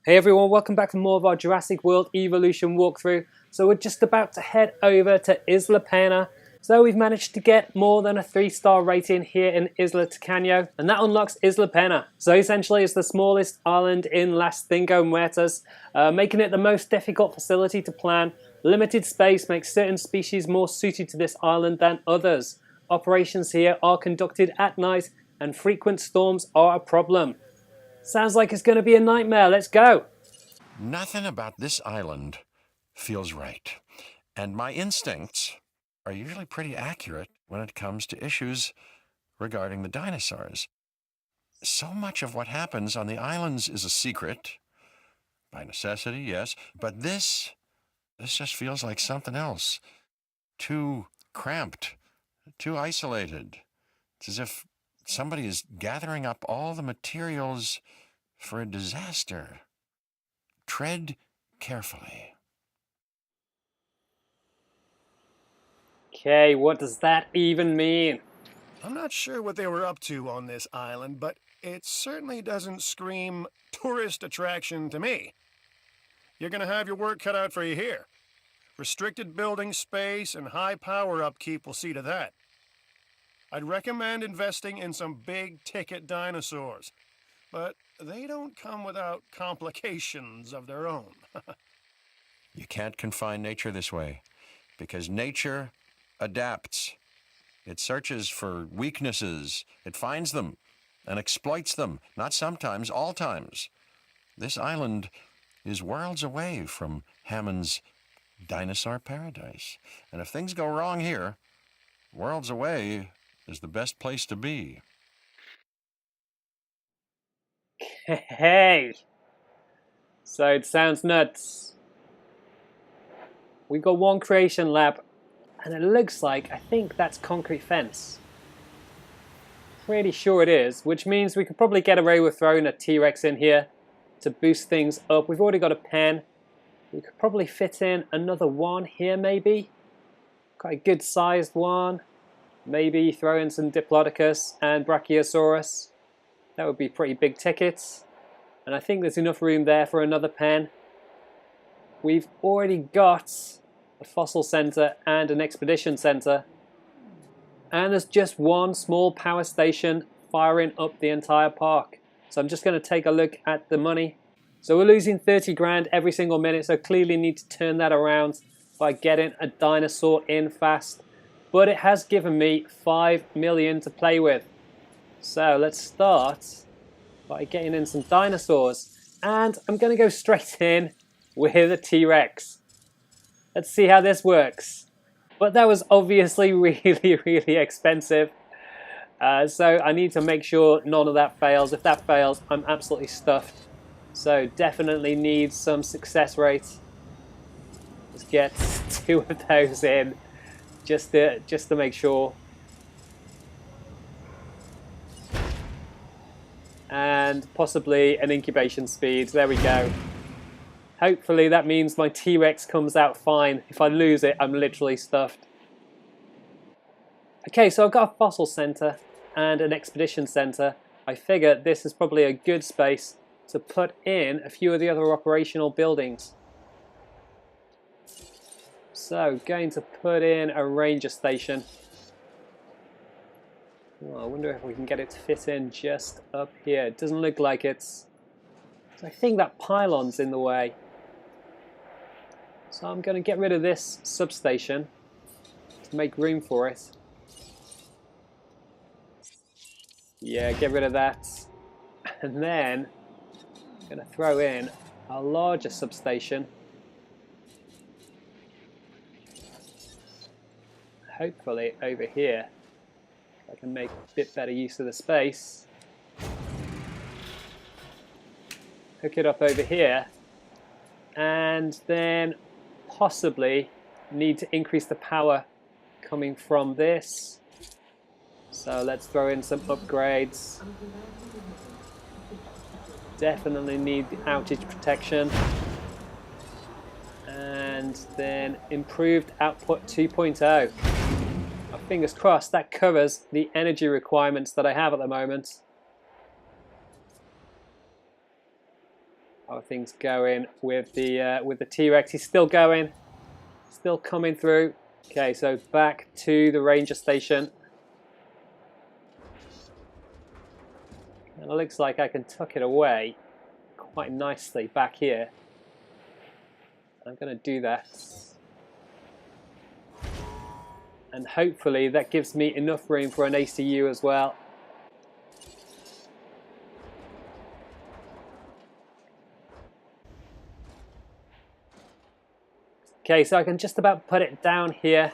Hey everyone, welcome back for more of our Jurassic World Evolution walkthrough. So we're just about to head over to Isla Pena. So we've managed to get more than a 3-star rating here in Isla Tacaño, and that unlocks Isla Pena. So essentially it's the smallest island in Las Cinco Muertas, making it the most difficult facility to plan. Limited space makes certain species more suited to this island than others. Operations here are conducted at night, and frequent storms are a problem. Sounds like it's going to be a nightmare. Let's go. Nothing about this island feels right, and my instincts are usually pretty accurate when it comes to issues regarding the dinosaurs. So much of what happens on the islands is a secret, by necessity, yes, but this just feels like something else. Too cramped, too isolated. It's as if somebody is gathering up all the materials for a disaster. Tread carefully. Okay, what does that even mean? I'm not sure what they were up to on this island, but it certainly doesn't scream tourist attraction to me. You're going to have your work cut out for you here. Restricted building space and high power upkeep will see to that. I'd recommend investing in some big-ticket dinosaurs, but they don't come without complications of their own. You can't confine nature this way, because nature adapts. It searches for weaknesses, it finds them, and exploits them, not sometimes, all times. This island is worlds away from Hammond's dinosaur paradise. And if things go wrong here, worlds away is the best place to be. Hey! So it sounds nuts. We got one creation lab, and it looks like, I think that's concrete fence. Pretty sure it is, which means we could probably get away with throwing a T-Rex in here to boost things up. We've already got a pen. We could probably fit in another one here, maybe. Quite a good sized one. Maybe throw in some Diplodocus and Brachiosaurus. That would be pretty big tickets. And I think there's enough room there for another pen. We've already got a fossil center and an expedition center. And there's just one small power station firing up the entire park. So I'm just going to take a look at the money. So we're losing 30 grand every single minute, so clearly need to turn that around by getting a dinosaur in fast. But it has given me 5 million to play with. So let's start by getting in some dinosaurs. And I'm going to go straight in with a T-Rex. Let's see how this works. But that was obviously really, really expensive. So I need to make sure none of that fails. If that fails, I'm absolutely stuffed. So definitely need some success rate. Let's get 2 of those in, just to make sure. And possibly an incubation speed. There we go. Hopefully that means my T-Rex comes out fine. If I lose it, I'm literally stuffed. Okay, so I've got a fossil center and an expedition center. I figure this is probably a good space to put in a few of the other operational buildings. So, going to put in a ranger station. Oh, I wonder if we can get it to fit in just up here. It doesn't look like it's... So I think that pylon's in the way. So I'm going to get rid of this substation to make room for it. Yeah, get rid of that. And then I'm going to throw in a larger substation. Hopefully over here I can make a bit better use of the space. Hook it up over here, and then possibly need to increase the power coming from this. So let's throw in some upgrades. Definitely need the outage protection. And then improved output 2.0. Fingers crossed that covers the energy requirements that I have at the moment. How are things going with the T-Rex? He's still going, still coming through. Okay, so back to the ranger station. And it looks like I can tuck it away quite nicely back here. I'm going to do that. And hopefully that gives me enough room for an ACU as well. Okay, so I can just about put it down here,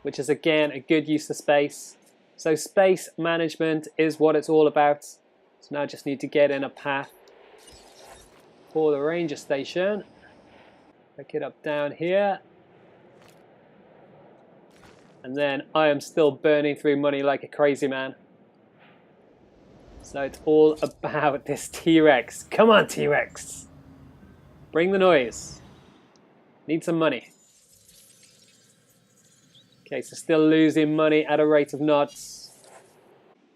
which is again a good use of space. So space management is what it's all about. So now I just need to get in a path for the ranger station. Pick it up down here. And then I am still burning through money like a crazy man. So it's all about this T-Rex. Come on, T-Rex. Bring the noise. Need some money. Okay, so still losing money at a rate of knots.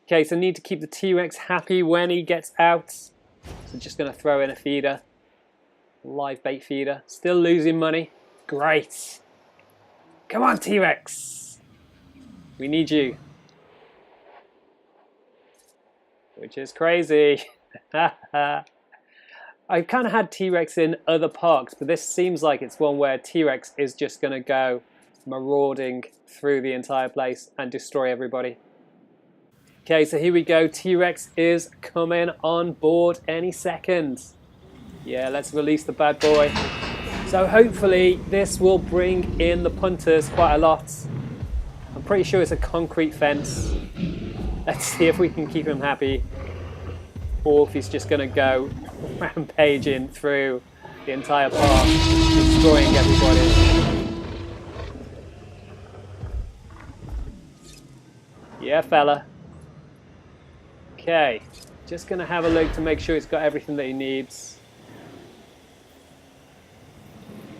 Okay, so need to keep the T-Rex happy when he gets out. So just going to throw in a feeder. Live bait feeder. Still losing money. Great. Come on, T-Rex. We need you. Which is crazy. I've kind of had T-Rex in other parks, but this seems like it's one where T-Rex is just going to go marauding through the entire place and destroy everybody. Okay, so here we go. T-Rex is coming on board any second. Yeah, let's release the bad boy. So hopefully this will bring in the punters quite a lot. I'm pretty sure it's a concrete fence. Let's see if we can keep him happy, or if he's just going to go rampaging through the entire park, destroying everybody. Yeah, fella. Okay, just going to have a look to make sure he's got everything that he needs.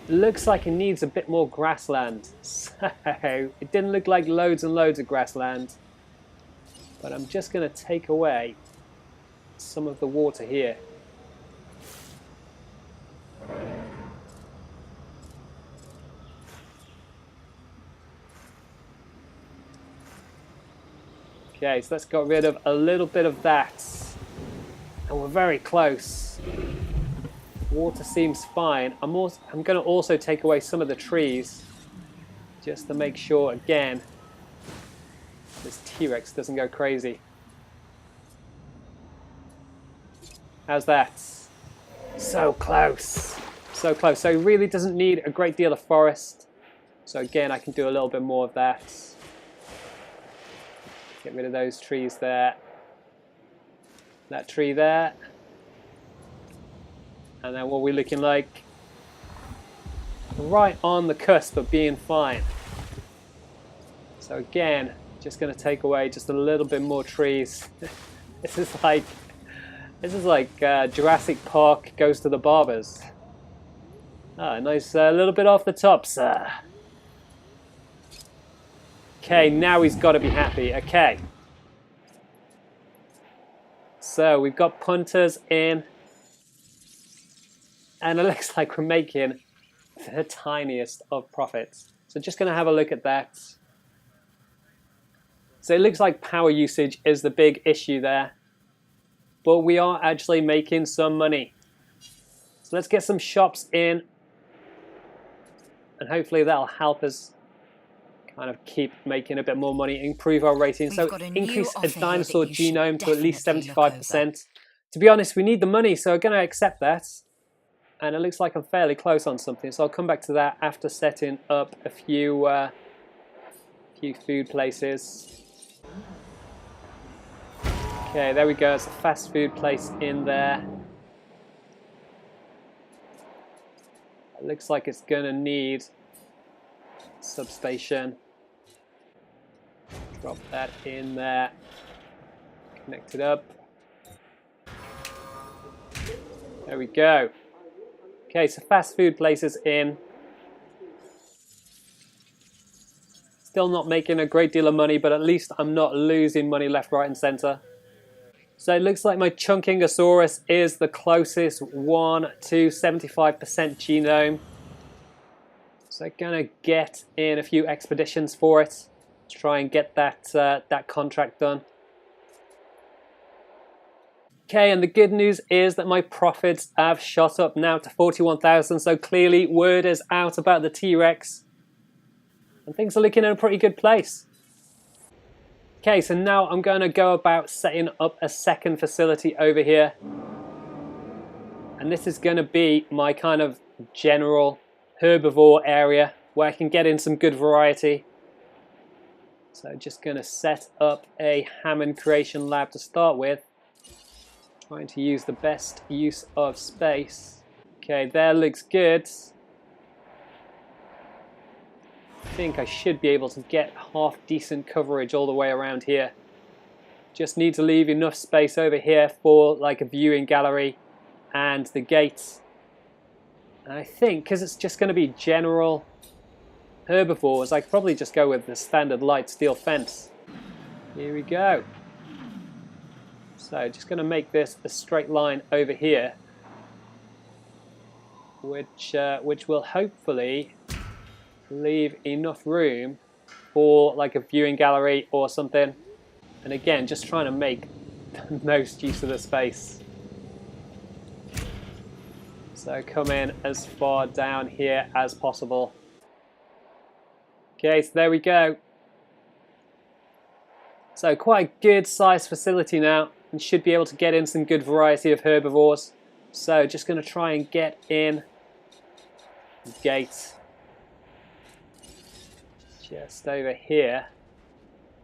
Looks like he needs a bit more grassland. So it didn't look like loads and loads of grassland. But I'm just going to take away some of the water here. Okay, so let's get rid of a little bit of that. And we're very close. Water seems fine. I'm going to also take away some of the trees just to make sure, again, this T-Rex doesn't go crazy. How's that? So close. So close. So he really doesn't need a great deal of forest. So again, I can do a little bit more of that. Get rid of those trees there. That tree there. And then what are we looking like? Right on the cusp of being fine. So again, just going to take away just a little bit more trees. This is like Jurassic Park goes to the barbers. Ah, nice little bit off the top, sir. Okay, now he's got to be happy. Okay. So we've got punters in. And it looks like we're making the tiniest of profits. So just going to have a look at that. So it looks like power usage is the big issue there. But we are actually making some money. So let's get some shops in. And hopefully that'll help us kind of keep making a bit more money, improve our rating. So increase a dinosaur genome to at least 75%. To be honest, we need the money, so we're going to accept that. And it looks like I'm fairly close on something, so I'll come back to that after setting up a few food places. Okay, there we go. It's a fast food place in there. It looks like it's going to need a substation. Drop that in there. Connect it up. There we go. Okay, so fast food places in. Still not making a great deal of money, but at least I'm not losing money left, right and center. So it looks like my Chunkingosaurus is the closest one to 75% genome. So I'm gonna get in a few expeditions for it to try and get that contract done. Okay, and the good news is that my profits have shot up now to 41,000. So clearly word is out about the T-Rex, and things are looking in a pretty good place. Okay, so now I'm going to go about setting up a second facility over here. And this is going to be my kind of general herbivore area where I can get in some good variety. So just going to set up a Hammond creation lab to start with. Trying to use the best use of space. Okay, there looks good. I think I should be able to get half decent coverage all the way around here. Just need to leave enough space over here for like a viewing gallery and the gates. And I think because it's just going to be general herbivores, I could probably just go with the standard light steel fence. Here we go. So just going to make this a straight line over here, which will hopefully leave enough room for like a viewing gallery or something. And again, just trying to make the most use of the space. So come in as far down here as possible. Okay, so there we go. So quite a good sized facility now, and should be able to get in some good variety of herbivores. So just going to try and get in the gate just over here,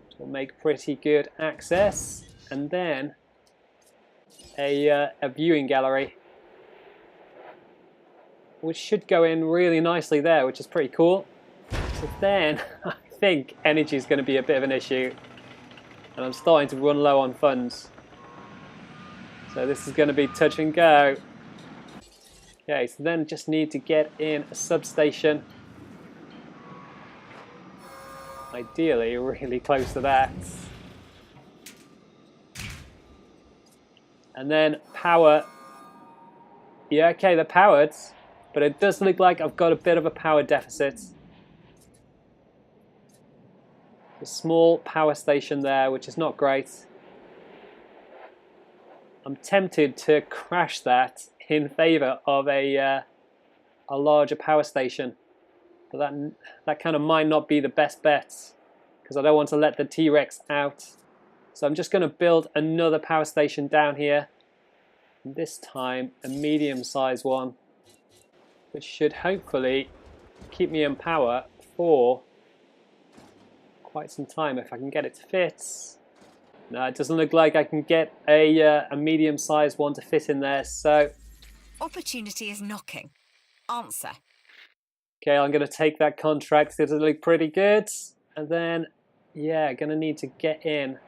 which will make pretty good access, and then a viewing gallery, which should go in really nicely there, which is pretty cool. So then I think energy is going to be a bit of an issue, and I'm starting to run low on funds. So this is going to be touch and go. Okay, so then just need to get in a substation. Ideally, really close to that. And then power. Yeah, okay, they're powered, but it does look like I've got a bit of a power deficit. A small power station there, which is not great. I'm tempted to crash that in favor of a larger power station. But that kind of might not be the best bet, because I don't want to let the T-Rex out. So I'm just going to build another power station down here. And this time a medium-sized one, which should hopefully keep me in power for quite some time if I can get it to fit. No, it doesn't look like I can get a medium-sized one to fit in there. So opportunity is knocking. Answer. Okay, I'm going to take that contract. It'll look pretty good. And then, yeah, going to need to get in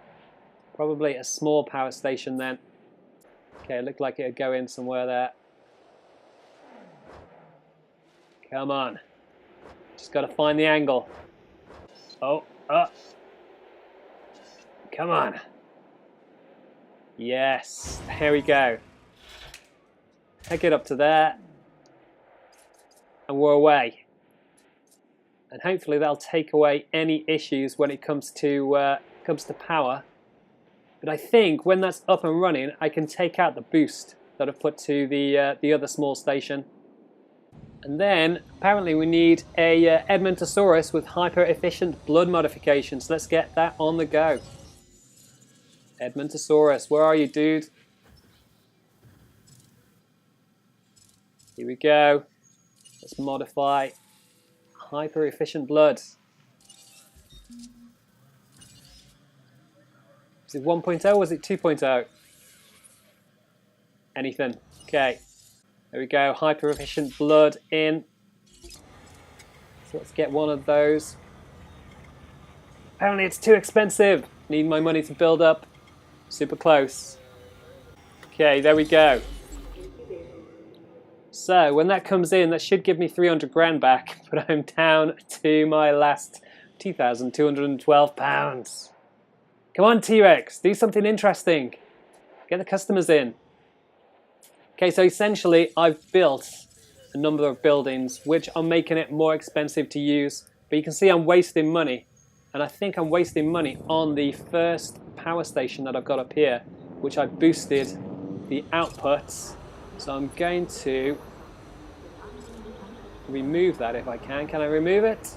probably a small power station then. Okay, it looked like it would go in somewhere there. Come on. Just got to find the angle. Oh, come on. Yes, there we go. Take it up to there. And we're away. And hopefully that'll take away any issues when it comes to power. But I think when that's up and running, I can take out the boost that I've put to the other small station. And then apparently we need a Edmontosaurus with hyper efficient blood modification. So let's get that on the go. Edmontosaurus, where are you, dude? Here we go. Let's modify hyper efficient blood. Is it 1.0 or was it 2.0? Anything. Okay. There we go. Hyper efficient blood in. So let's get one of those. Apparently it's too expensive. Need my money to build up. Super close. Okay, there we go. So when that comes in, that should give me 300 grand back, but I'm down to my last £2,212. Come on, T-Rex, do something interesting. Get the customers in. Okay, so essentially I've built a number of buildings which are making it more expensive to use. But you can see I'm wasting money. And I think I'm wasting money on the first power station that I've got up here, which I boosted the outputs. So I'm going to remove that if I can. Can I remove it?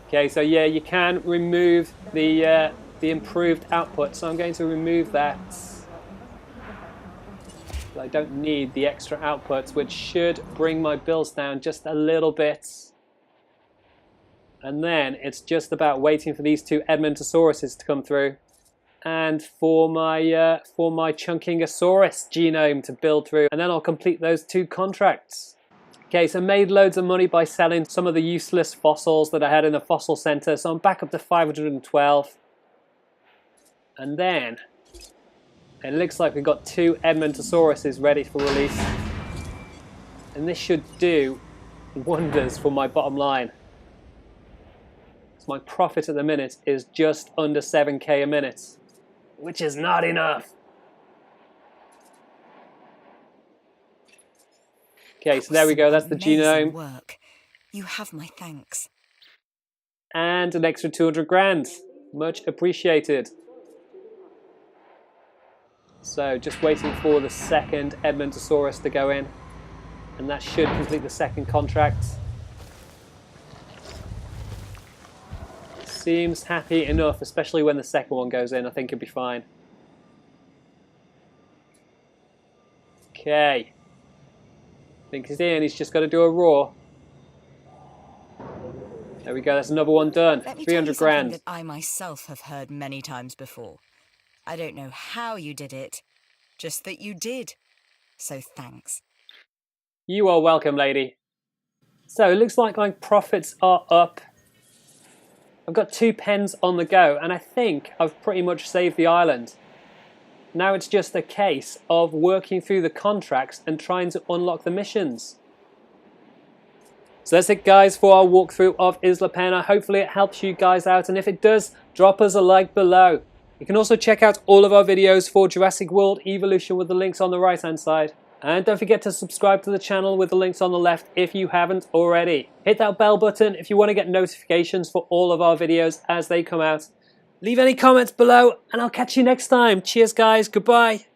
Okay, so yeah, you can remove the improved output. So I'm going to remove that. I don't need the extra outputs, which should bring my bills down just a little bit. And then it's just about waiting for these two Edmontosauruses to come through, and for my Chunkingosaurus genome to build through, and then I'll complete those two contracts. Okay, so made loads of money by selling some of the useless fossils that I had in the fossil center, so I'm back up to 512. And then it looks like we've got two Edmontosauruses ready for release, and this should do wonders for my bottom line. My profit at the minute is just under 7k a minute, which is not enough. Okay, so there we go, that's the genome. Work. You have my thanks. And an extra 200 grand. Much appreciated. So just waiting for the second Edmontosaurus to go in, and that should complete the second contract. Seems happy enough, especially when the second one goes in. I think it'll be fine. Okay. I think he's in. He's just got to do a roar. There we go. That's another one done. 300 grand. That I myself have heard many times before. I don't know how you did it, just that you did. So thanks. You are welcome, lady. So it looks like my profits are up. I've got 2 pens on the go, and I think I've pretty much saved the island. Now it's just a case of working through the contracts and trying to unlock the missions. So that's it, guys, for our walkthrough of Isla Pena. Hopefully it helps you guys out, and if it does, drop us a like below. You can also check out all of our videos for Jurassic World Evolution with the links on the right hand side. And don't forget to subscribe to the channel with the links on the left if you haven't already. Hit that bell button if you want to get notifications for all of our videos as they come out. Leave any comments below, and I'll catch you next time. Cheers, guys. Goodbye.